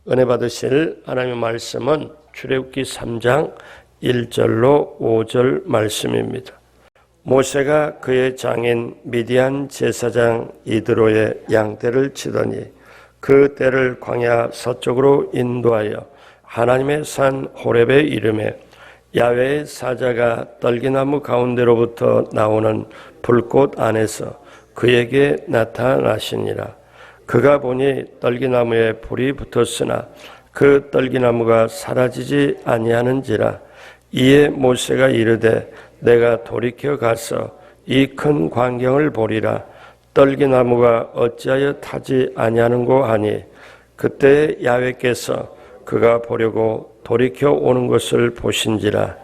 은혜 받으실 하나님의 말씀은 출애굽기 3장 1절로 5절 말씀입니다. 모세가 그의 장인 미디안 제사장 이드로의 양떼를 치더니 그 떼를 광야 서쪽으로 인도하여 하나님의 산 호렙에 이르매 야훼의 사자가 떨기나무 가운데로부터 나오는 불꽃 안에서 그에게 나타나시니라. 그가 보니 떨기나무에 불이 붙었으나 그 떨기나무가 사라지지 아니하는지라. 이에 모세가 이르되 내가 돌이켜 가서 이 큰 광경을 보리라. 떨기나무가 어찌하여 타지 아니하는고 하니 그때 야훼께서 그가 보려고 돌이켜 오는 것을 보신지라.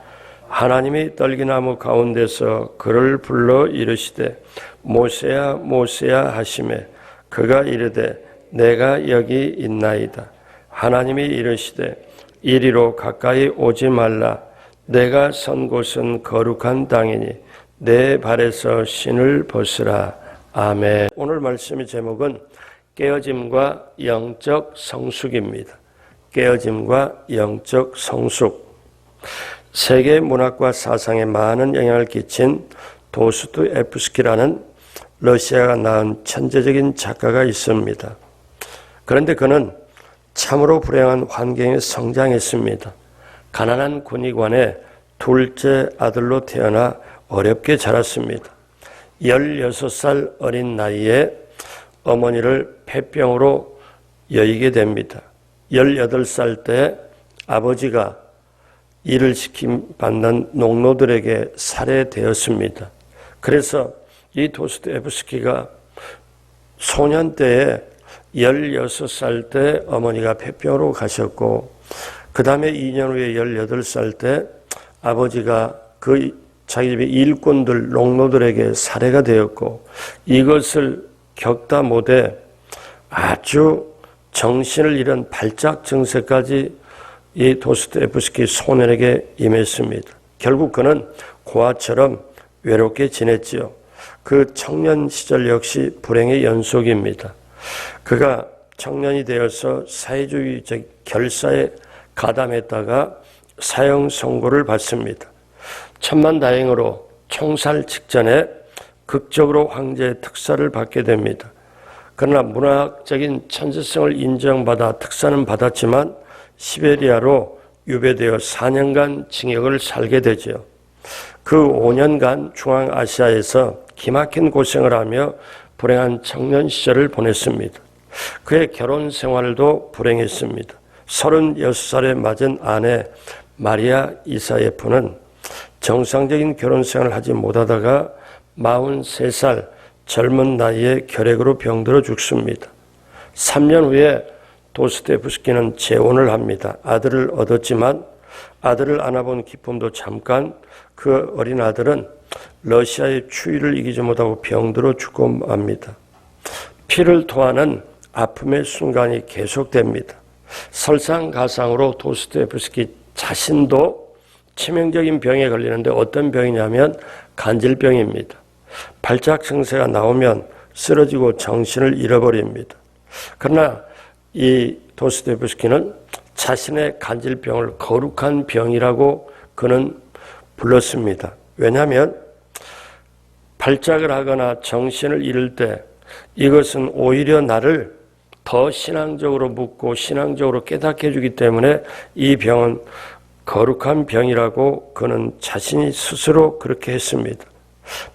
하나님이 떨기나무 가운데서 그를 불러 이르시되 모세야 모세야 하시매 그가 이르되 내가 여기 있나이다. 하나님이 이르시되 이리로 가까이 오지 말라. 내가 선 곳은 거룩한 땅이니 내 발에서 신을 벗으라. 아멘. 오늘 말씀의 제목은 깨어짐과 영적 성숙입니다. 깨어짐과 영적 성숙. 세계 문학과 사상에 많은 영향을 끼친 도스토옙스키라는 러시아가 낳은 천재적인 작가가 있습니다. 그런데 그는 참으로 불행한 환경에 성장했습니다. 가난한 군의관의 둘째 아들로 태어나 어렵게 자랐습니다. 16살 어린 나이에 어머니를 폐병으로 여의게 됩니다. 18살 때 아버지가 일을 시킴받는 농노들에게 살해되었습니다. 그래서 이 도스토옙스키가 소년 때에 16살 때 어머니가 폐병으로 가셨고 그 다음에 2년 후에 18살 때 아버지가 자기 집의 일꾼들, 농노들에게 살해가 되었고 이것을 겪다 못해 아주 정신을 잃은 발작 증세까지 이 도스토옙스키 소년에게 임했습니다. 결국 그는 고아처럼 외롭게 지냈지요. 그 청년 시절 역시 불행의 연속입니다. 그가 청년이 되어서 사회주의적 결사에 가담했다가 사형 선고를 받습니다. 천만다행으로 총살 직전에 극적으로 황제의 특사를 받게 됩니다. 그러나 문학적인 천재성을 인정받아 특사는 받았지만 시베리아로 유배되어 4년간 징역을 살게 되죠. 그 5년간 중앙아시아에서 기막힌 고생을 하며 불행한 청년 시절을 보냈습니다. 그의 결혼 생활도 불행했습니다. 36살에 맞은 아내 마리아 이사예프는 정상적인 결혼 생활을 하지 못하다가 43살 젊은 나이에 결핵으로 병들어 죽습니다. 3년 후에 도스토옙스키는 재혼을 합니다. 아들을 얻었지만 아들을 안아본 기쁨도 잠깐. 그 어린 아들은 러시아의 추위를 이기지 못하고 병들어 죽고 맙니다. 피를 토하는 아픔의 순간이 계속됩니다. 설상가상으로 도스토옙스키 자신도 치명적인 병에 걸리는데 어떤 병이냐면 간질병입니다. 발작 증세가 나오면 쓰러지고 정신을 잃어버립니다. 그러나 이 도스토옙스키는 자신의 간질병을 거룩한 병이라고 그는 불렀습니다. 왜냐하면 발작을 하거나 정신을 잃을 때 이것은 오히려 나를 더 신앙적으로 묻고 신앙적으로 깨닫게 해주기 때문에 이 병은 거룩한 병이라고 그는 자신이 스스로 그렇게 했습니다.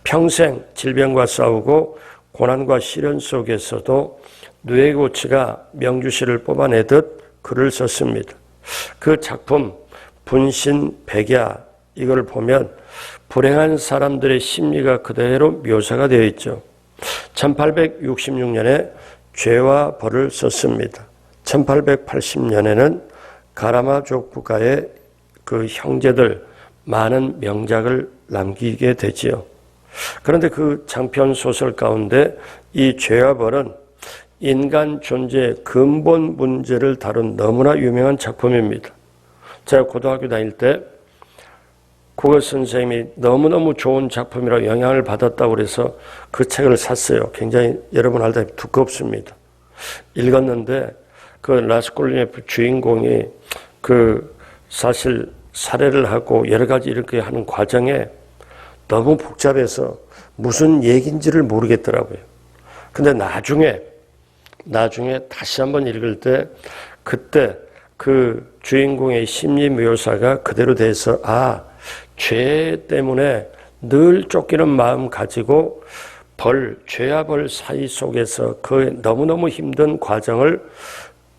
평생 질병과 싸우고 고난과 시련 속에서도 누에고치가 명주시를 뽑아내듯 글을 썼습니다. 그 작품 분신백야 이걸 보면 불행한 사람들의 심리가 그대로 묘사가 되어 있죠. 1866년에 죄와 벌을 썼습니다. 1880년에는 가라마족 국가의 그 형제들 많은 명작을 남기게 되지요. 그런데 그 장편 소설 가운데 이 죄와 벌은 인간 존재의 근본 문제를 다룬 너무나 유명한 작품입니다. 제가 고등학교 다닐 때 국어 선생님이 너무너무 좋은 작품이라 영향을 받았다고 그래서 그 책을 샀어요. 굉장히 여러분 알다시피 두껍습니다. 읽었는데 그 라스콜니코프 주인공이 그 사실 살해를 하고 여러 가지 이렇게 하는 과정에 너무 복잡해서 무슨 얘기인지를 모르겠더라고요. 근데 나중에 다시 한번 읽을 때 그때 그 주인공의 심리 묘사가 그대로 돼서 죄 때문에 늘 쫓기는 마음 가지고 죄와 벌 사이 속에서 그 너무너무 힘든 과정을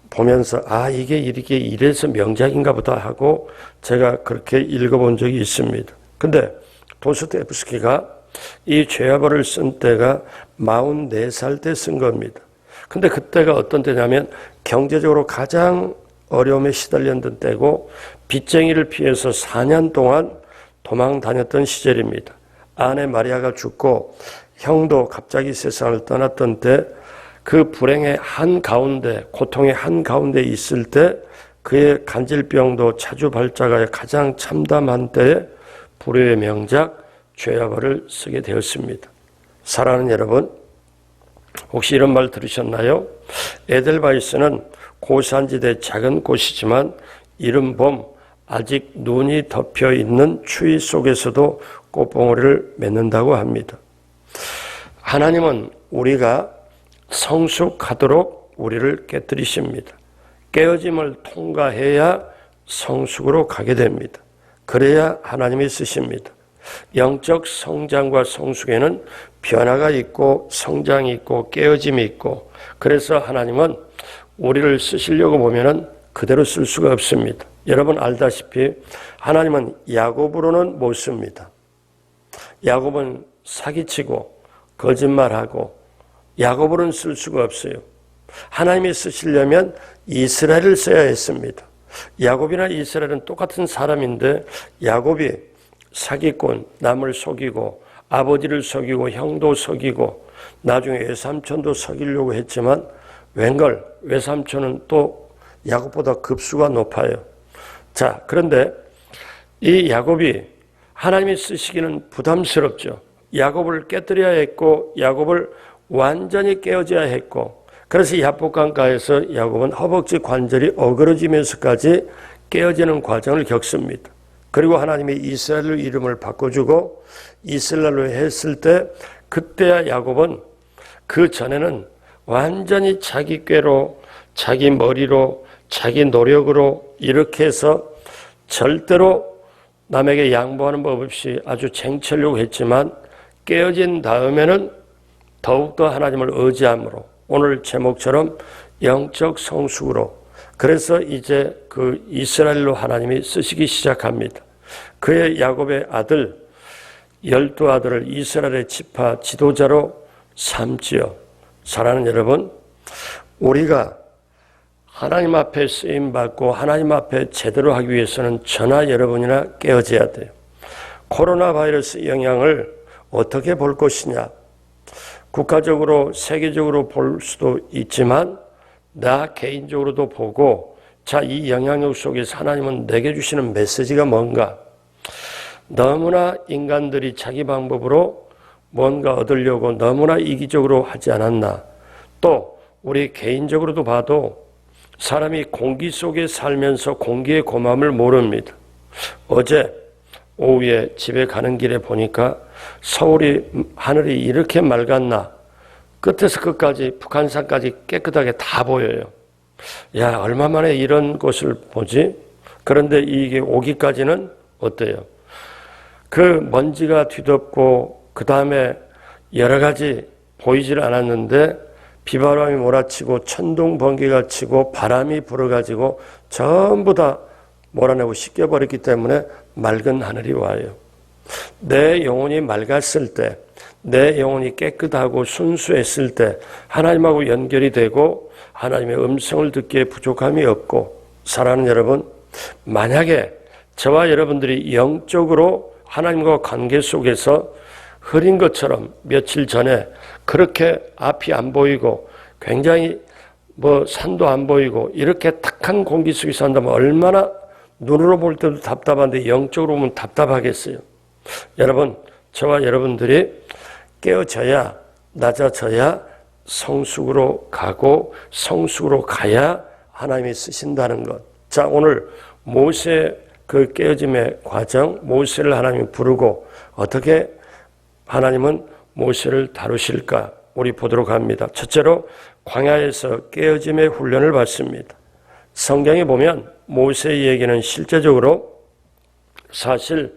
보면서 이게 이렇게 이래서 명작인가 보다 하고 제가 그렇게 읽어본 적이 있습니다. 근데 도스토옙스키가 이 죄와 벌을 쓴 때가 44살 때 쓴 겁니다. 근데 그때가 어떤 때냐면 경제적으로 가장 어려움에 시달렸던 때고 빚쟁이를 피해서 4년 동안 도망 다녔던 시절입니다. 아내 마리아가 죽고 형도 갑자기 세상을 떠났던 때 그 불행의 한가운데 고통의 한가운데 있을 때 그의 간질병도 차주발자가 가장 참담한 때에 불후의 명작 죄와 벌을 쓰게 되었습니다. 사랑하는 여러분, 혹시 이런 말 들으셨나요? 에델바이스는 고산지대 작은 곳이지만 이른 봄 아직 눈이 덮여 있는 추위 속에서도 꽃봉오리를 맺는다고 합니다. 하나님은 우리가 성숙하도록 우리를 깨뜨리십니다. 깨어짐을 통과해야 성숙으로 가게 됩니다. 그래야 하나님이 쓰십니다. 영적 성장과 성숙에는 변화가 있고 성장이 있고 깨어짐이 있고 그래서 하나님은 우리를 쓰시려고 보면은 그대로 쓸 수가 없습니다. 여러분 알다시피 하나님은 야곱으로는 못 씁니다. 야곱은 사기치고 거짓말하고 야곱으로는 쓸 수가 없어요. 하나님이 쓰시려면 이스라엘을 써야 했습니다. 야곱이나 이스라엘은 똑같은 사람인데 야곱이 사기꾼, 남을 속이고 아버지를 속이고 형도 속이고 나중에 외삼촌도 속이려고 했지만 웬걸 외삼촌은 또 야곱보다 급수가 높아요. 자, 그런데 이 야곱이 하나님이 쓰시기는 부담스럽죠. 야곱을 깨뜨려야 했고 야곱을 완전히 깨어져야 했고 그래서 야복강가에서 야곱은 허벅지 관절이 어그러지면서까지 깨어지는 과정을 겪습니다. 그리고 하나님이 이스라엘 이름을 바꿔주고 이스라엘로 했을 때 그때야 야곱은 그 전에는 완전히 자기 꾀로 자기 머리로 자기 노력으로 이렇게 해서 절대로 남에게 양보하는 법 없이 아주 쟁취하려고 했지만 깨어진 다음에는 더욱더 하나님을 의지함으로 오늘 제목처럼 영적 성숙으로 그래서 이제 그 이스라엘로 하나님이 쓰시기 시작합니다. 그의 야곱의 아들 12아들을 이스라엘의 지파 지도자로 삼지요. 사랑하는 여러분, 우리가 하나님 앞에 쓰임받고 하나님 앞에 제대로 하기 위해서는 저나 여러분이나 깨어져야 돼요. 코로나 바이러스 영향을 어떻게 볼 것이냐. 국가적으로 세계적으로 볼 수도 있지만 나 개인적으로도 보고 자, 이 영향력 속에서 하나님은 내게 주시는 메시지가 뭔가. 너무나 인간들이 자기 방법으로 뭔가 얻으려고 너무나 이기적으로 하지 않았나. 또 우리 개인적으로도 봐도 사람이 공기 속에 살면서 공기의 고마움을 모릅니다. 어제 오후에 집에 가는 길에 보니까 서울이 하늘이 이렇게 맑았나. 끝에서 끝까지 북한산까지 깨끗하게 다 보여요. 야, 얼마 만에 이런 것을 보지? 그런데 이게 오기까지는 어때요? 그 먼지가 뒤덮고 그 다음에 여러 가지 보이질 않았는데 비바람이 몰아치고 천둥 번개가 치고 바람이 불어가지고 전부 다 몰아내고 씻겨버렸기 때문에 맑은 하늘이 와요. 내 영혼이 맑았을 때, 내 영혼이 깨끗하고 순수했을 때 하나님하고 연결이 되고 하나님의 음성을 듣기에 부족함이 없고 사랑하는 여러분, 만약에 저와 여러분들이 영적으로 하나님과 관계 속에서 흐린 것처럼 며칠 전에 그렇게 앞이 안 보이고 굉장히 산도 안 보이고 이렇게 탁한 공기 속에 산다면 얼마나 눈으로 볼 때도 답답한데 영적으로 보면 답답하겠어요. 여러분, 저와 여러분들이 깨어져야, 낮아져야 성숙으로 가고 성숙으로 가야 하나님이 쓰신다는 것. 자, 오늘 모세 그 깨어짐의 과정, 모세를 하나님이 부르고 어떻게 하나님은 모세를 다루실까? 우리 보도록 합니다. 첫째로 광야에서 깨어짐의 훈련을 받습니다. 성경에 보면 모세의 얘기는 실제적으로 사실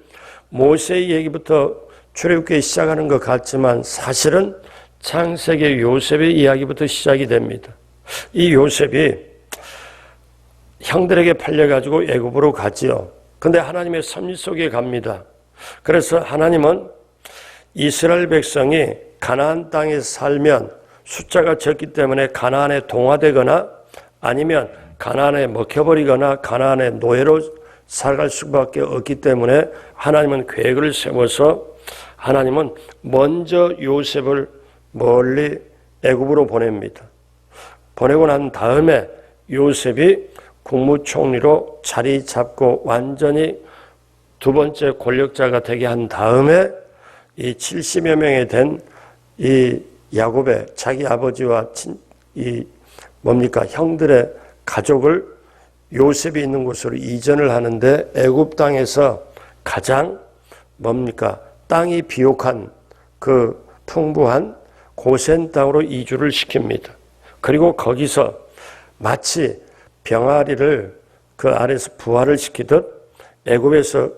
모세의 얘기부터 출애굽기 시작하는 것 같지만 사실은 창세기 요셉의 이야기부터 시작이 됩니다. 이 요셉이 형들에게 팔려가지고 애굽으로 가지요. 근데 하나님의 섭리 속에 갑니다. 그래서 하나님은 이스라엘 백성이 가나안 땅에 살면 숫자가 적기 때문에 가나안에 동화되거나 아니면 가나안에 먹혀버리거나 가나안의 노예로 살아갈 수밖에 없기 때문에 하나님은 계획을 세워서 하나님은 먼저 요셉을 멀리 애굽으로 보냅니다. 보내고 난 다음에 요셉이 국무총리로 자리 잡고 완전히 두 번째 권력자가 되게 한 다음에 이 70여 명이 된 이 야곱의 자기 아버지와 형들의 가족을 요셉이 있는 곳으로 이전을 하는데 애굽 땅에서 가장 땅이 비옥한 그 풍부한 고센 땅으로 이주를 시킵니다. 그리고 거기서 마치 병아리를 그 아래서 부화를 시키듯 애굽에서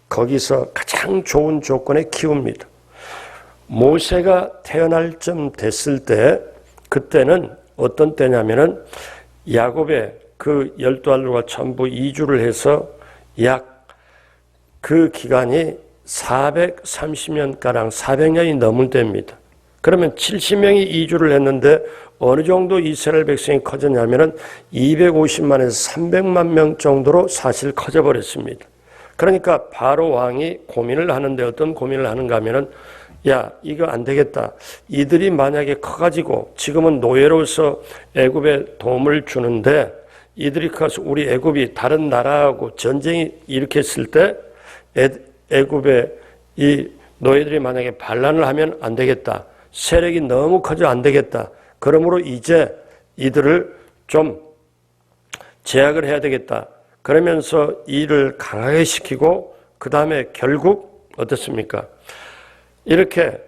거기서 가장 좋은 조건에 키웁니다. 모세가 태어날 쯤 됐을 때 그때는 어떤 때냐면은 야곱의 그 12알로가 전부 이주를 해서 약 그 기간이 430년가량 400년이 넘을 때입니다. 그러면 70명이 이주를 했는데 어느 정도 이스라엘 백성이 커졌냐면은 250만에서 300만 명 정도로 사실 커져버렸습니다. 그러니까 바로 왕이 고민을 하는데 어떤 고민을 하는가 하면은 야, 이거 안 되겠다. 이들이 만약에 커가지고 지금은 노예로서 애굽에 도움을 주는데 이들이 커서 우리 애굽이 다른 나라하고 전쟁이 일으켰을 때 애굽에 이 노예들이 만약에 반란을 하면 안 되겠다. 세력이 너무 커져 안 되겠다. 그러므로 이제 이들을 좀 제약을 해야 되겠다. 그러면서 일을 강하게 시키고 그 다음에 결국 어떻습니까? 이렇게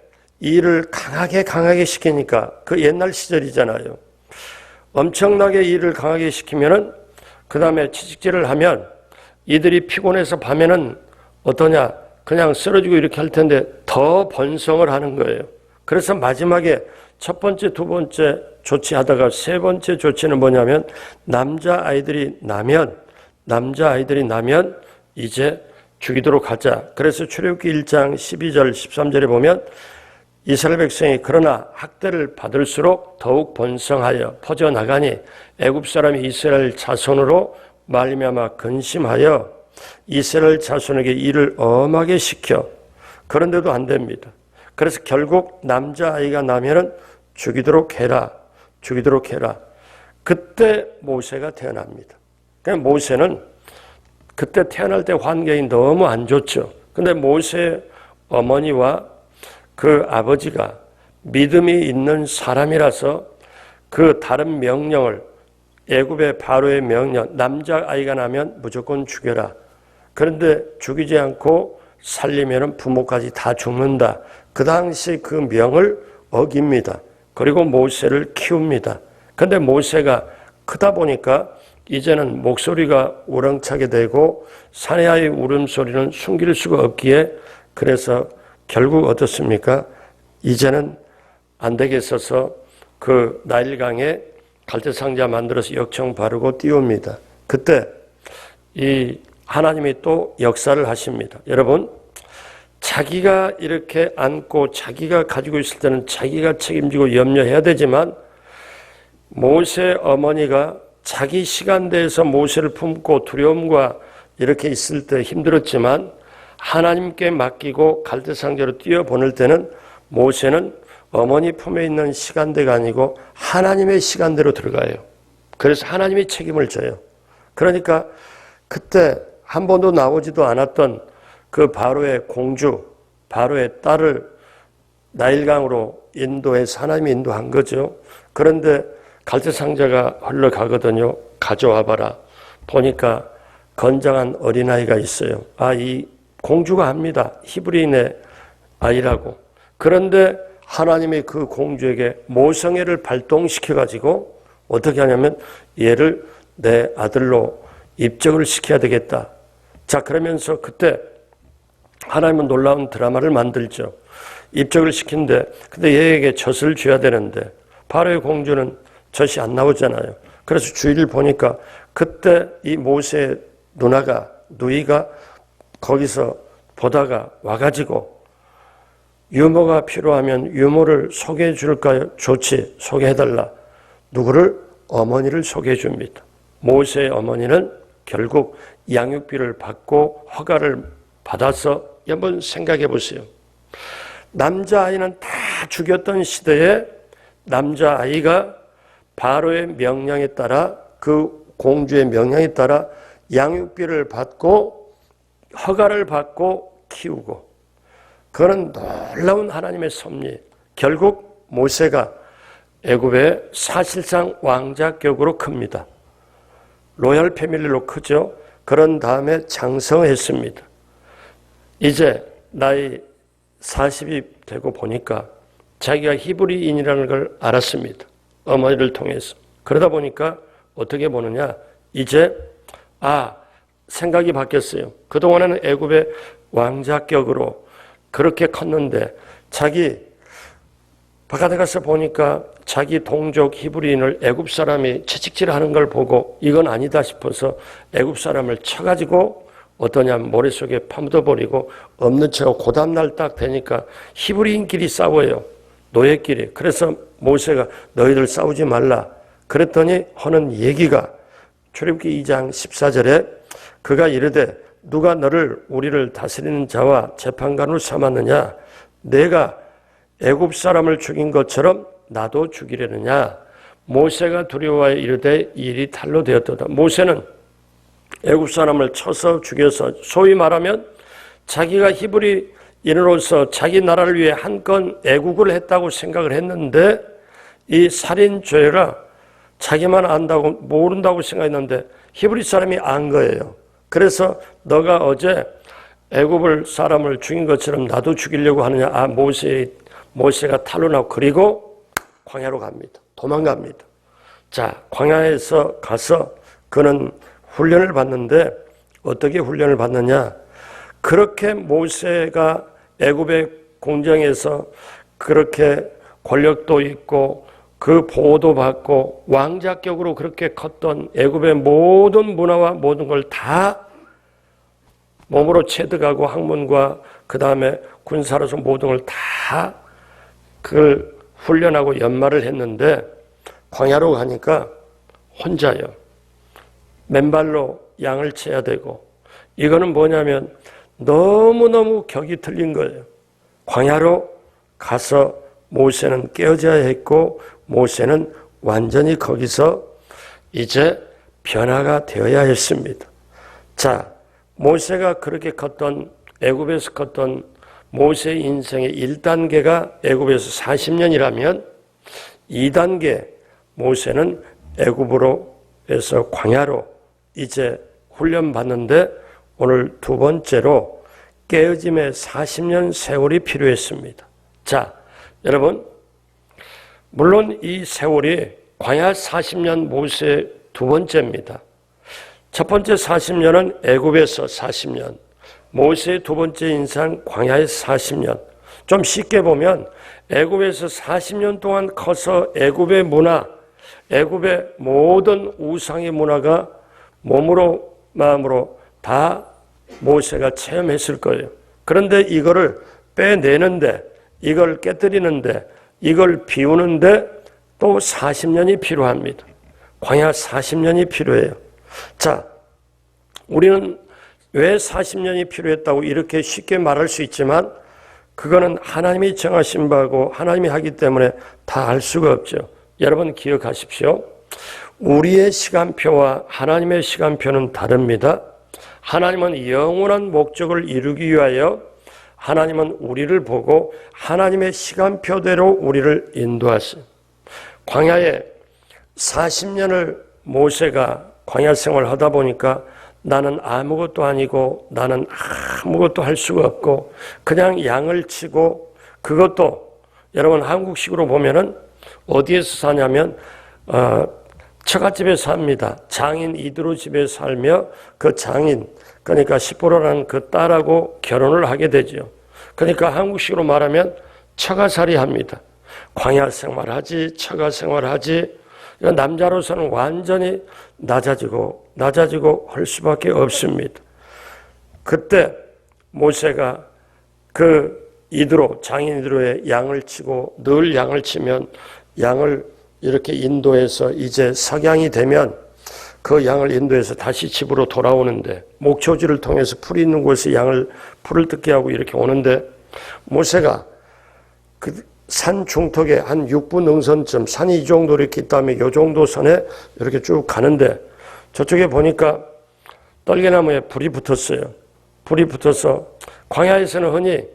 일을 강하게 시키니까 그 옛날 시절이잖아요. 엄청나게 일을 강하게 시키면은 그 다음에 채찍질을 하면 이들이 피곤해서 밤에는 어떠냐? 그냥 쓰러지고 이렇게 할 텐데 더 번성을 하는 거예요. 그래서 마지막에 첫 번째, 두 번째 조치하다가 세 번째 조치는 뭐냐면 남자아이들이 나면 이제 죽이도록 하자. 그래서 출애굽기 1장 12절 13절에 보면 이스라엘 백성이 그러나 학대를 받을수록 더욱 번성하여 퍼져나가니 애굽 사람이 이스라엘 자손으로 말미암아 근심하여 이스라엘 자손에게 일을 엄하게 시켜. 그런데도 안 됩니다. 그래서 결국 남자아이가 나면은 죽이도록 해라. 그때 모세가 태어납니다. 그러니까 모세는 그때 태어날 때 환경이 너무 안 좋죠. 근데 모세 어머니와 그 아버지가 믿음이 있는 사람이라서 그 다른 명령을 애굽의 바로의 명령, 남자아이가 나면 무조건 죽여라. 그런데 죽이지 않고 살리면 부모까지 다 죽는다. 그 당시 그 명을 어깁니다. 그리고 모세를 키웁니다. 그런데 모세가 크다 보니까 이제는 목소리가 우렁차게 되고 사내아이 울음소리는 숨길 수가 없기에 그래서 결국 어떻습니까? 이제는 안 되겠어서 그 나일강에 갈대상자 만들어서 역청 바르고 띄웁니다. 그때 이 하나님이 또 역사를 하십니다. 여러분, 자기가 이렇게 안고 자기가 가지고 있을 때는 자기가 책임지고 염려해야 되지만 모세 어머니가 자기 시간대에서 모세를 품고 두려움과 이렇게 있을 때 힘들었지만 하나님께 맡기고 갈대상자로 뛰어보낼 때는 모세는 어머니 품에 있는 시간대가 아니고 하나님의 시간대로 들어가요. 그래서 하나님이 책임을 져요. 그러니까 그때 한 번도 나오지도 않았던 그 바로의 공주, 바로의 딸을 나일강으로 인도해서 하나님이 인도한 거죠. 그런데 갈대 상자가 흘러가거든요. 가져와 봐라. 보니까 건장한 어린아이가 있어요. 이 공주가 합니다. 히브리인의 아이라고. 그런데 하나님이 그 공주에게 모성애를 발동시켜가지고 어떻게 하냐면 얘를 내 아들로 입적을 시켜야 되겠다. 자, 그러면서 그때 하나님은 놀라운 드라마를 만들죠. 입적을 시킨데 근데 얘에게 젖을 줘야 되는데 바로의 공주는 젖이 안 나오잖아요. 그래서 주위를 보니까 그때 이 모세의 누이가 거기서 보다가 와가지고 유모가 필요하면 유모를 소개해 줄까요? 좋지, 소개해달라. 누구를? 어머니를 소개해 줍니다. 모세의 어머니는 결국 양육비를 받고 허가를 받아서 한번 생각해 보세요. 남자아이는 다 죽였던 시대에 남자아이가 바로의 명령에 따라 그 공주의 명령에 따라 양육비를 받고 허가를 받고 키우고 그런 놀라운 하나님의 섭리. 결국 모세가 애굽의 사실상 왕자격으로 큽니다. 로얄 패밀리로 크죠. 그런 다음에 장성했습니다. 이제 나이 40이 되고 보니까 자기가 히브리인이라는 걸 알았습니다. 어머니를 통해서. 그러다 보니까 어떻게 보느냐. 이제 생각이 바뀌었어요. 그동안에는 애굽의 왕자격으로 그렇게 컸는데 자기 바깥에 가서 보니까 자기 동족 히브리인을 애굽 사람이 채찍질하는 걸 보고 이건 아니다 싶어서 애굽 사람을 쳐가지고 어떠냐면 모래속에 파묻어버리고 없는 채로 그 다음날 딱 되니까 히브리인끼리 싸워요. 노예끼리. 그래서 모세가 너희들 싸우지 말라. 그랬더니 하는 얘기가 출애굽기 2장 14절에 그가 이르되 누가 너를 우리를 다스리는 자와 재판관으로 삼았느냐? 내가 애굽 사람을 죽인 것처럼 나도 죽이려느냐? 모세가 두려워하여 이르되 이 일이 탈로 되었도다. 모세는 애굽 사람을 쳐서 죽여서 소위 말하면 자기가 히브리인으로서 자기 나라를 위해 한 건 애국을 했다고 생각을 했는데 이 살인죄가 자기만 안다고 모른다고 생각했는데 히브리 사람이 안 거예요. 그래서 너가 어제 애굽을 사람을 죽인 것처럼 나도 죽이려고 하느냐. 모세가 탄로나고 그리고 광야로 갑니다. 도망갑니다. 자, 광야에서 가서 그는 훈련을 받는데 어떻게 훈련을 받느냐. 그렇게 모세가 애굽의 공장에서 그렇게 권력도 있고 그 보호도 받고 왕자격으로 그렇게 컸던 애굽의 모든 문화와 모든 걸 다 몸으로 체득하고 학문과 그 다음에 군사로서 모든 걸 다 그걸 훈련하고 연마를 했는데 광야로 가니까 혼자요. 맨발로 양을 쳐야 되고 이거는 뭐냐면 너무너무 격이 틀린 거예요. 광야로 가서 모세는 깨어져야 했고 모세는 완전히 거기서 이제 변화가 되어야 했습니다. 자, 모세가 그렇게 컸던 애굽에서 컸던 모세의 인생의 1단계가 애굽에서 40년이라면 2단계 모세는 애굽으로에서 광야로 이제 훈련받는데 오늘 두 번째로 깨어짐의 40년 세월이 필요했습니다. 자, 여러분 물론 이 세월이 광야 40년 모세 두 번째입니다. 첫 번째 40년은 애굽에서 40년, 모세의 두 번째 인생 광야에서 40년. 좀 쉽게 보면 애굽에서 40년 동안 커서 애굽의 문화, 애굽의 모든 우상의 문화가 몸으로 마음으로 다 모세가 체험했을 거예요. 그런데 이거를 빼내는데, 이걸 깨뜨리는데, 이걸 비우는데 또 40년이 필요합니다. 광야 40년이 필요해요. 자, 우리는 왜 40년이 필요했다고 이렇게 쉽게 말할 수 있지만 그거는 하나님이 정하신 바고 하나님이 하기 때문에 다 알 수가 없죠. 여러분 기억하십시오. 우리의 시간표와 하나님의 시간표는 다릅니다. 하나님은 영원한 목적을 이루기 위하여 하나님은 우리를 보고 하나님의 시간표대로 우리를 인도하시오. 광야에 40년을 모세가 광야 생활을 하다 보니까 나는 아무것도 아니고 나는 아무것도 할 수가 없고 그냥 양을 치고, 그것도 여러분 한국식으로 보면은 어디에서 사냐면 처갓집에 삽니다. 장인 이드로 집에 살며 그 장인, 그러니까 시보라라는 그 딸하고 결혼을 하게 되죠. 그러니까 한국식으로 말하면 처가살이 합니다. 광야 생활하지, 처가 생활하지. 남자로서는 완전히 낮아지고 할 수밖에 없습니다. 그때 모세가 그 이드로, 장인 이드로의 양을 치고, 늘 양을 치면 양을 이렇게 인도해서 이제 석양이 되면 그 양을 인도해서 다시 집으로 돌아오는데, 목초지를 통해서 풀이 있는 곳에 풀을 뜯게 하고 이렇게 오는데, 모세가 그 산 중턱에 한 6분 능선쯤, 산이 이 정도 이렇게 있다면 이 정도 선에 이렇게 쭉 가는데, 저쪽에 보니까 떨개나무에 불이 붙었어요. 불이 붙어서, 광야에서는 흔히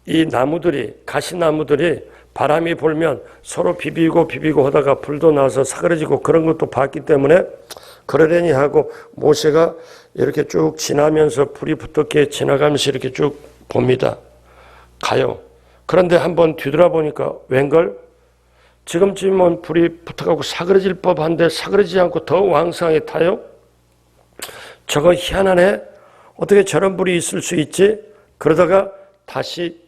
이 나무들이, 가시나무들이 바람이 불면 서로 비비고 하다가 불도 나서 사그러지고 그런 것도 봤기 때문에 그러려니 하고 모세가 이렇게 쭉 지나면서 불이 붙었기에 지나가면서 이렇게 쭉 봅니다. 가요. 그런데 한번 뒤돌아보니까 웬걸? 지금쯤은 불이 붙어가고 사그러질 법한데 사그러지지 않고 더 왕성하게 타요? 저거 희한하네? 어떻게 저런 불이 있을 수 있지? 그러다가 다시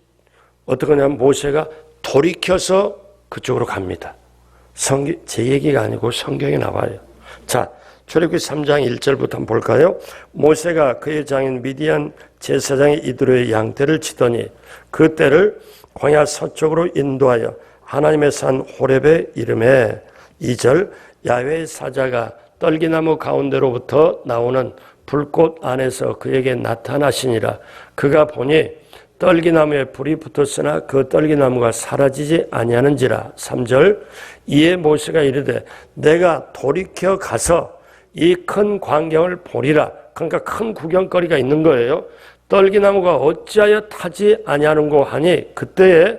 어떻게 하냐면 모세가 돌이켜서 그쪽으로 갑니다. 제 얘기가 아니고 성경에 나와요. 자, 출애굽기 3장 1절부터 한번 볼까요? 모세가 그의 장인 미디안 제사장의 이드로의 양떼를 치더니 그 떼를 광야 서쪽으로 인도하여 하나님의 산 호렙에 이름에 2절 야훼의 사자가 떨기나무 가운데로부터 나오는 불꽃 안에서 그에게 나타나시니라. 그가 보니 떨기나무에 불이 붙었으나 그 떨기나무가 사라지지 아니하는지라. 3절 이에 모세가 이르되 내가 돌이켜 가서 이 큰 광경을 보리라. 그러니까 큰 구경거리가 있는 거예요. 떨기나무가 어찌하여 타지 아니하는고 하니 그때에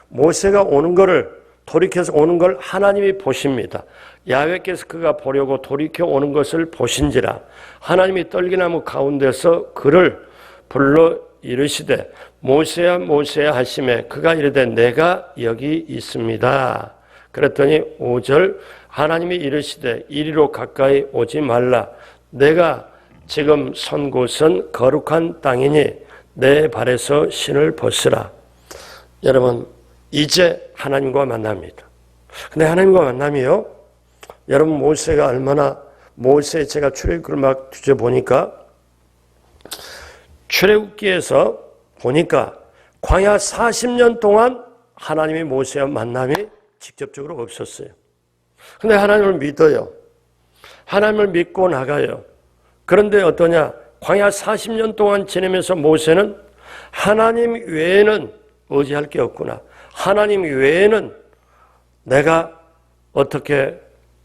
모세가 오는 거를, 돌이켜서 오는 걸 하나님이 보십니다. 야훼께서 그가 보려고 돌이켜 오는 것을 보신지라. 하나님이 떨기나무 가운데서 그를 불러 이르시되 모세야 모세야 하시매 그가 이르되 내가 여기 있습니다. 그랬더니 5절 하나님이 이르시되 이리로 가까이 오지 말라. 내가 지금 선 곳은 거룩한 땅이니 내 발에서 신을 벗으라. 여러분 이제 하나님과 만납니다. 근데 하나님과 만남이요, 여러분 모세가 얼마나, 모세 제가 출애굽기를 막 뒤져보니까 출애굽기에서 보니까 광야 40년 동안 하나님이 모세와 만남이 직접적으로 없었어요. 근데 하나님을 믿어요. 하나님을 믿고 나가요. 그런데 어떠냐? 광야 40년 동안 지내면서 모세는 하나님 외에는 의지할 게 없구나. 하나님 외에는 내가 어떻게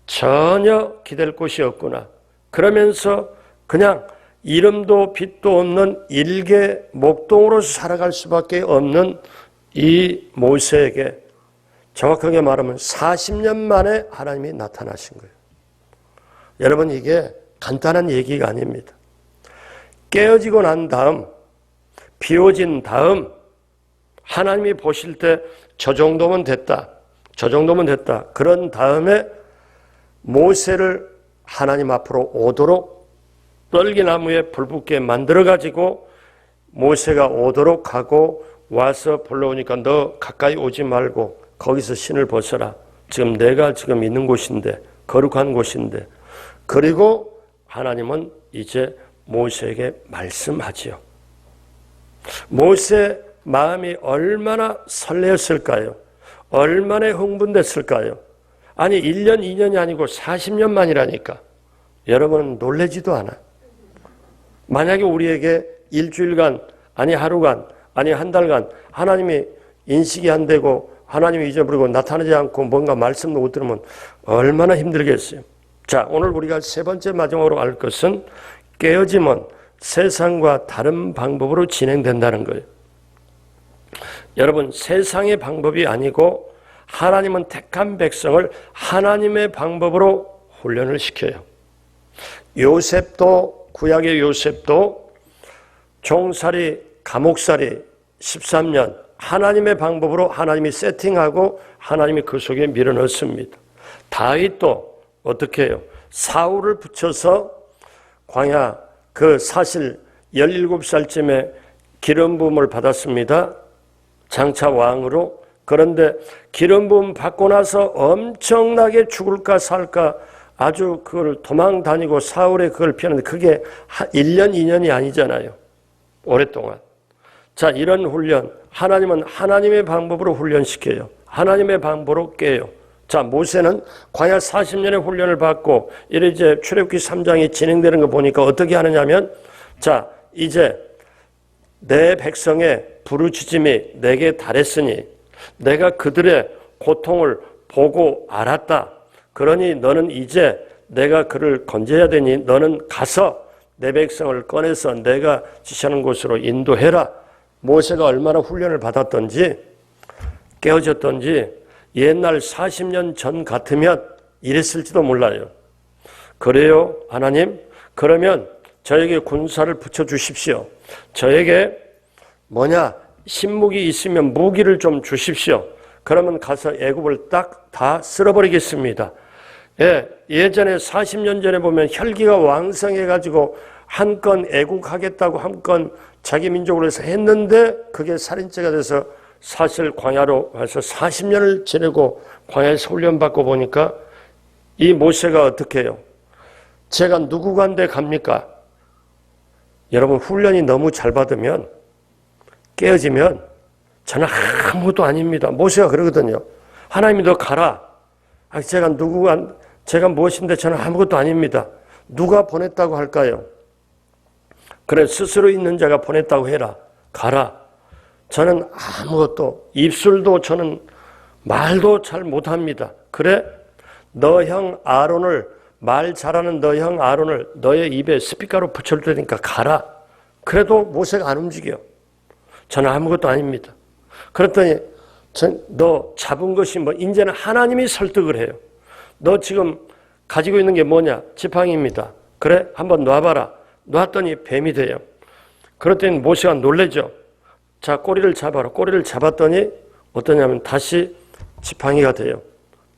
전혀 기댈 곳이 없구나. 그러면서 그냥 이름도 빛도 없는 일개 목동으로서 살아갈 수밖에 없는 이 모세에게 정확하게 말하면 40년 만에 하나님이 나타나신 거예요. 여러분 이게 간단한 얘기가 아닙니다. 깨어지고 난 다음, 비워진 다음 하나님이 보실 때 저 정도면 됐다. 저 정도면 됐다. 그런 다음에 모세를 하나님 앞으로 오도록 떨기나무에 불 붙게 만들어가지고 모세가 오도록 하고 와서 불러오니까 너 가까이 오지 말고 거기서 신을 벗어라. 지금 내가 지금 있는 곳인데, 거룩한 곳인데. 그리고 하나님은 이제 모세에게 말씀하지요. 모세 마음이 얼마나 설레었을까요? 얼마나 흥분됐을까요? 아니 1년 2년이 아니고 40년 만이라니까. 여러분 놀라지도 않아. 만약에 우리에게 일주일간, 아니 하루간, 아니 한 달간 하나님이 인식이 안 되고 하나님이 잊어버리고 나타나지 않고 뭔가 말씀도 못 들으면 얼마나 힘들겠어요. 자, 오늘 우리가 세 번째 마지막으로 알 것은 깨어짐은 세상과 다른 방법으로 진행된다는 거예요. 여러분, 세상의 방법이 아니고 하나님은 택한 백성을 하나님의 방법으로 훈련을 시켜요. 요셉도, 구약의 요셉도 종살이, 감옥살이 13년 하나님의 방법으로 하나님이 세팅하고 하나님이 그 속에 밀어넣습니다. 다윗도 어떻게 해요? 사울을 붙여서 광야, 그 사실 17살쯤에 기름 부음을 받았습니다. 장차 왕으로. 그런데 기름 부음 받고 나서 엄청나게 죽을까 살까 아주 그걸 도망 다니고 사울의 그걸 피하는데 그게 1년, 2년이 아니잖아요. 오랫동안. 자, 이런 훈련, 하나님은 하나님의 방법으로 훈련시켜요. 하나님의 방법으로 깨요. 자, 모세는 광야 40년의 훈련을 받고 이제 출애굽기 3장이 진행되는 거 보니까 어떻게 하느냐면, 자, 이제 내 백성의 부르짖음이 내게 달했으니 내가 그들의 고통을 보고 알았다. 그러니 너는 이제 내가 그를 건져야 되니 너는 가서 내 백성을 꺼내서 내가 지시하는 곳으로 인도해라. 모세가 얼마나 훈련을 받았던지 깨어졌던지 옛날 40년 전 같으면 이랬을지도 몰라요. 그래요, 하나님? 그러면 저에게 군사를 붙여주십시오. 저에게 신무기 있으면 무기를 좀 주십시오. 그러면 가서 애굽을 딱 다 쓸어버리겠습니다. 예, 예전에 40년 전에 보면 혈기가 왕성해가지고 한 건 애국하겠다고 한 건 자기 민족으로 해서 했는데 그게 살인죄가 돼서 사실 광야로 와서 40년을 지내고 광야에서 훈련받고 보니까 이 모세가 어떻게 해요? 제가 누구 간데 갑니까? 여러분, 훈련이 너무 잘 받으면 깨어지면 저는 아무것도 아닙니다. 모세가 그러거든요. 하나님이 너 가라. 제가 무엇인데 저는 아무것도 아닙니다. 누가 보냈다고 할까요? 그래, 스스로 있는 자가 보냈다고 해라. 가라. 저는 아무것도, 입술도 저는 말도 잘 못합니다. 그래? 너 형 아론을, 말 잘하는 너 형 아론을 너의 입에 스피커로 붙일 테니까 가라. 그래도 모세가 안 움직여. 저는 아무것도 아닙니다. 그랬더니 너 잡은 것이 이제는 하나님이 설득을 해요. 너 지금 가지고 있는 게 뭐냐? 지팡이입니다. 그래? 한번 놔봐라. 놨더니 뱀이 돼요. 그랬더니 모세가 놀래죠. 자, 꼬리를 잡아라. 꼬리를 잡았더니 어떠냐면 다시 지팡이가 돼요.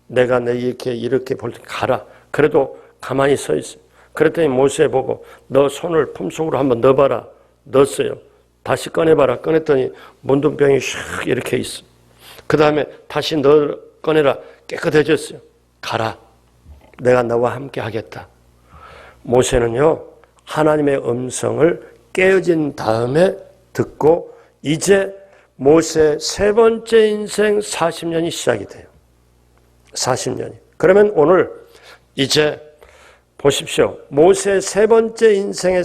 내가 이렇게 볼 때 가라. 그래도 가만히 서 있어요. 그랬더니 모세 보고 너 손을 품속으로 한번 넣어봐라. 넣었어요. 다시 꺼내봐라. 꺼냈더니 문둥병이 샥 이렇게 있어. 그 다음에 다시 꺼내라. 깨끗해졌어요. 가라. 내가 너와 함께 하겠다. 모세는요, 하나님의 음성을 깨어진 다음에 듣고 이제 모세 세 번째 인생 40년이 시작이 돼요. 40년이. 그러면 오늘 이제 보십시오. 모세 세 번째 인생의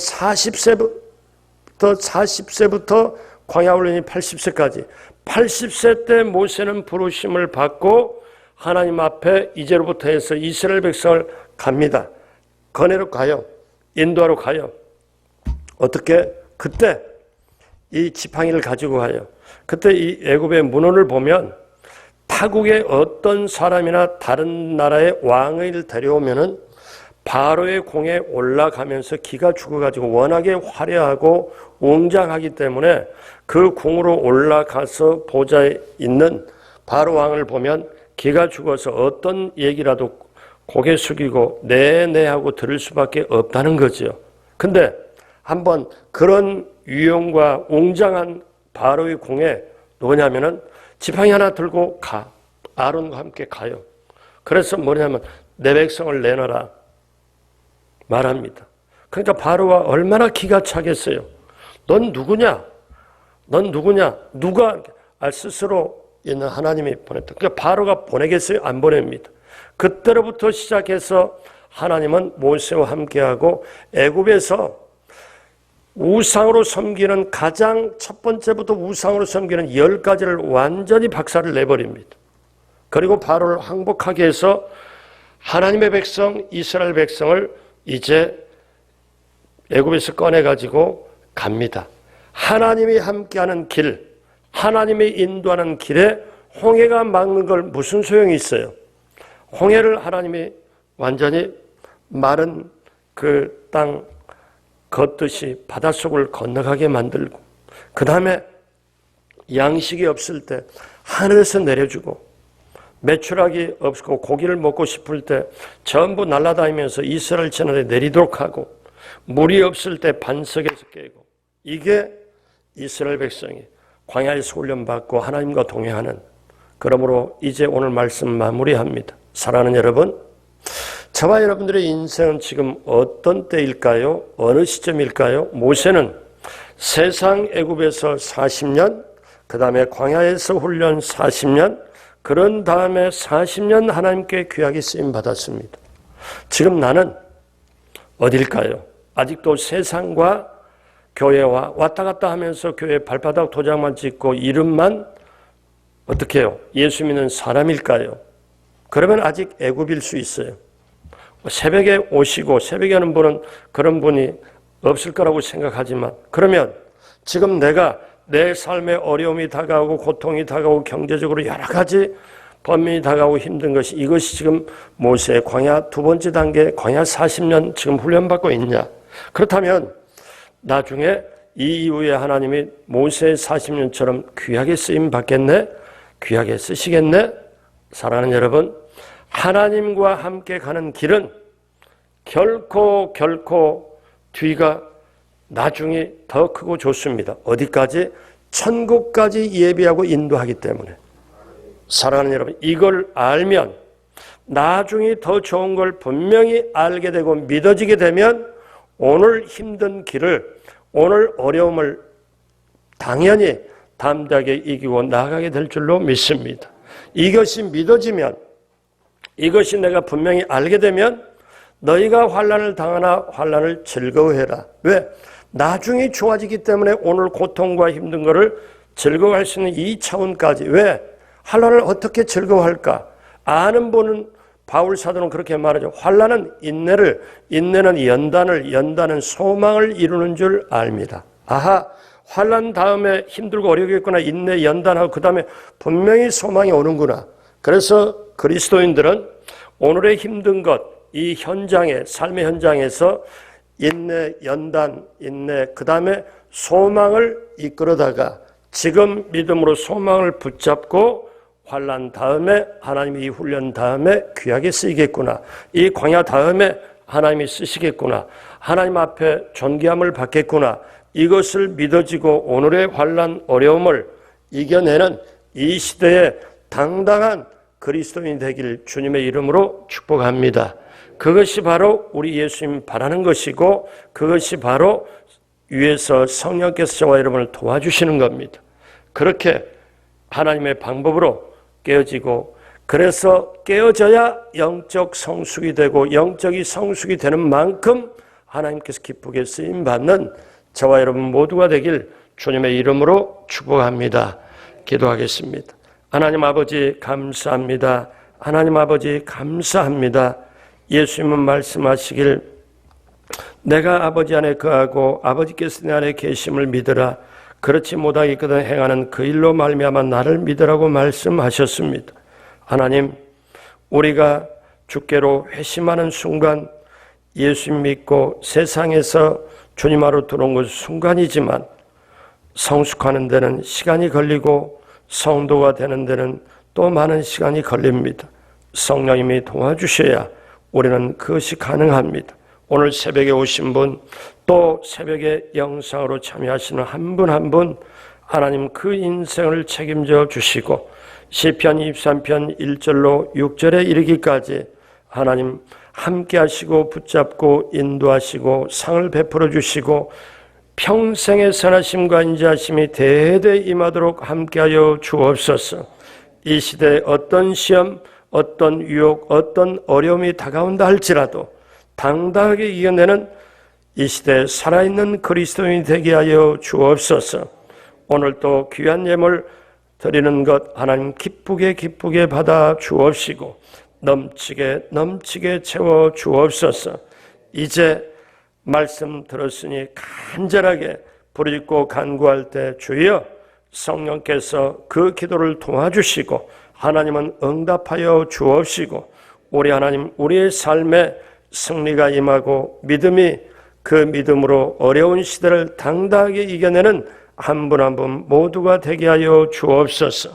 40세부터 광야 훈련이 80세까지 80세 때 모세는 부르심을 받고 하나님 앞에 이제로부터 해서 이스라엘 백성을 갑니다. 건네러 가요. 인도하러 가요. 어떻게? 그때 이 지팡이를 가지고 가요. 그때 이 애굽의 문헌을 보면 타국의 어떤 사람이나 다른 나라의 왕을 데려오면은 바로의 공에 올라가면서 기가 죽어가지고 워낙에 화려하고 웅장하기 때문에 그 궁으로 올라가서 보좌에 있는 바로 왕을 보면 기가 죽어서 어떤 얘기라도 고개 숙이고 네네 하고 들을 수밖에 없다는 거죠. 근데 한번 그런 위엄과 웅장한 바로의 궁에 누구냐면은 지팡이 하나 들고 가. 아론과 함께 가요. 그래서 뭐냐면 내 백성을 내놔라 말합니다. 그러니까 바로가 얼마나 기가 차겠어요. 넌 누구냐? 넌 누구냐? 누가 스스로 있는 하나님이 보냈다. 그러니까 바로가 보내겠어요? 안 보냅니다. 그때로부터 시작해서 하나님은 모세와 함께하고 애굽에서 우상으로 섬기는 가장 첫 번째부터 우상으로 섬기는 10가지를 완전히 박살을 내버립니다. 그리고 바로를 항복하게 해서 하나님의 백성, 이스라엘 백성을 이제 애굽에서 꺼내가지고 갑니다. 하나님이 함께하는 길, 하나님이 인도하는 길에 홍해가 막는 걸 무슨 소용이 있어요? 홍해를 하나님이 완전히 마른 그 땅 걷듯이 바닷속을 건너가게 만들고, 그 다음에 양식이 없을 때 하늘에서 내려주고, 매출하기 없고 고기를 먹고 싶을 때 전부 날아다니면서 이스라엘 전역에 내리도록 하고, 물이 없을 때 반석에서 깨고, 이게 이스라엘 백성이 광야에서 훈련받고 하나님과 동행하는, 그러므로 이제 오늘 말씀 마무리합니다. 사랑하는 여러분, 저와 여러분들의 인생은 지금 어떤 때일까요? 어느 시점일까요? 모세는 세상 애굽에서 40년, 그 다음에 광야에서 훈련 40년, 그런 다음에 40년 하나님께 귀하게 쓰임 받았습니다. 지금 나는 어딜까요? 아직도 세상과 교회와 왔다 갔다 하면서 교회 발바닥 도장만 찍고 이름만 어떻게 해요? 예수 믿는 사람일까요? 그러면 아직 애굽일 수 있어요. 새벽에 오시고 새벽에 하는 분은 그런 분이 없을 거라고 생각하지만, 그러면 지금 내가 내 삶에 어려움이 다가오고 고통이 다가오고 경제적으로 여러 가지 번민이 다가오고 힘든 것이, 이것이 지금 모세의 광야 두 번째 단계 광야 40년 지금 훈련받고 있냐? 그렇다면 나중에 이 이후에 하나님이 모세의 40년처럼 귀하게 쓰임 받겠네? 귀하게 쓰시겠네? 사랑하는 여러분, 하나님과 함께 가는 길은 결코 뒤가 나중에 더 크고 좋습니다. 어디까지? 천국까지 예비하고 인도하기 때문에. 사랑하는 여러분, 이걸 알면 나중에 더 좋은 걸 분명히 알게 되고 믿어지게 되면 오늘 힘든 길을, 오늘 어려움을 당연히 담대하게 이기고 나아가게 될 줄로 믿습니다. 이것이 믿어지면, 이것이 내가 분명히 알게 되면 너희가 환난을 당하나 환난을 즐거워해라. 왜? 나중에 좋아지기 때문에 오늘 고통과 힘든 것을 즐거워할 수 있는 이 차원까지. 왜? 환난을 어떻게 즐거워할까? 아는 분은, 바울 사도는 그렇게 말하죠. 환난은 인내를, 인내는 연단을, 연단은 소망을 이루는 줄 압니다. 아하, 환난 다음에 힘들고 어렵겠구나. 인내, 연단하고 그 다음에 분명히 소망이 오는구나. 그래서 그리스도인들은 오늘의 힘든 것, 이 현장에, 삶의 현장에서 인내, 연단, 인내, 그 다음에 소망을 이끌어다가 지금 믿음으로 소망을 붙잡고 환난 다음에, 하나님이 이 훈련 다음에 귀하게 쓰이겠구나. 이 광야 다음에 하나님이 쓰시겠구나. 하나님 앞에 존귀함을 받겠구나. 이것을 믿어지고 오늘의 환난, 어려움을 이겨내는 이 시대에 당당한 그리스도인이 되길 주님의 이름으로 축복합니다. 그것이 바로 우리 예수님 바라는 것이고, 그것이 바로 위에서 성령께서 저와 여러분을 도와주시는 겁니다. 그렇게 하나님의 방법으로 깨어지고, 그래서 깨어져야 영적 성숙이 되고, 영적이 성숙이 되는 만큼 하나님께서 기쁘게 쓰임받는 저와 여러분 모두가 되길 주님의 이름으로 축복합니다. 기도하겠습니다. 하나님 아버지 감사합니다. 하나님 아버지 감사합니다. 예수님은 말씀하시길 내가 아버지 안에 거하고 아버지께서 내 안에 계심을 믿으라. 그렇지 못하겠거든 행하는 그 일로 말미암아 나를 믿으라고 말씀하셨습니다. 하나님, 우리가 주께로 회심하는 순간 예수님 믿고 세상에서 주님 앞으로 들어온 것은 순간이지만 성숙하는 데는 시간이 걸리고 성도가 되는 데는 또 많은 시간이 걸립니다. 성령님이 도와주셔야 우리는 그것이 가능합니다. 오늘 새벽에 오신 분, 또 새벽에 영상으로 참여하시는 한 분 한 분 하나님 그 인생을 책임져 주시고 시편 23편 1절로 6절에 이르기까지 하나님 함께 하시고 붙잡고 인도하시고 상을 베풀어 주시고 평생의 선하심과 인자하심이 대대 임하도록 함께하여 주옵소서. 이 시대에 어떤 시험, 어떤 유혹, 어떤 어려움이 다가온다 할지라도 당당하게 이겨내는 이 시대에 살아있는 그리스도인이 되게 하여 주옵소서. 오늘 또 귀한 예물 드리는 것 하나님 기쁘게 받아 주옵시고 넘치게 채워 주옵소서. 이제 말씀 들었으니 간절하게 부르짖고 간구할 때 주여 성령께서 그 기도를 도와주시고 하나님은 응답하여 주옵시고 우리 하나님 우리의 삶에 승리가 임하고 믿음이 그 믿음으로 어려운 시대를 당당하게 이겨내는 한 분 한 분 모두가 되게 하여 주옵소서.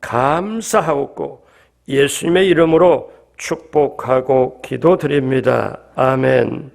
감사하옵고 예수님의 이름으로 축복하고 기도드립니다. 아멘.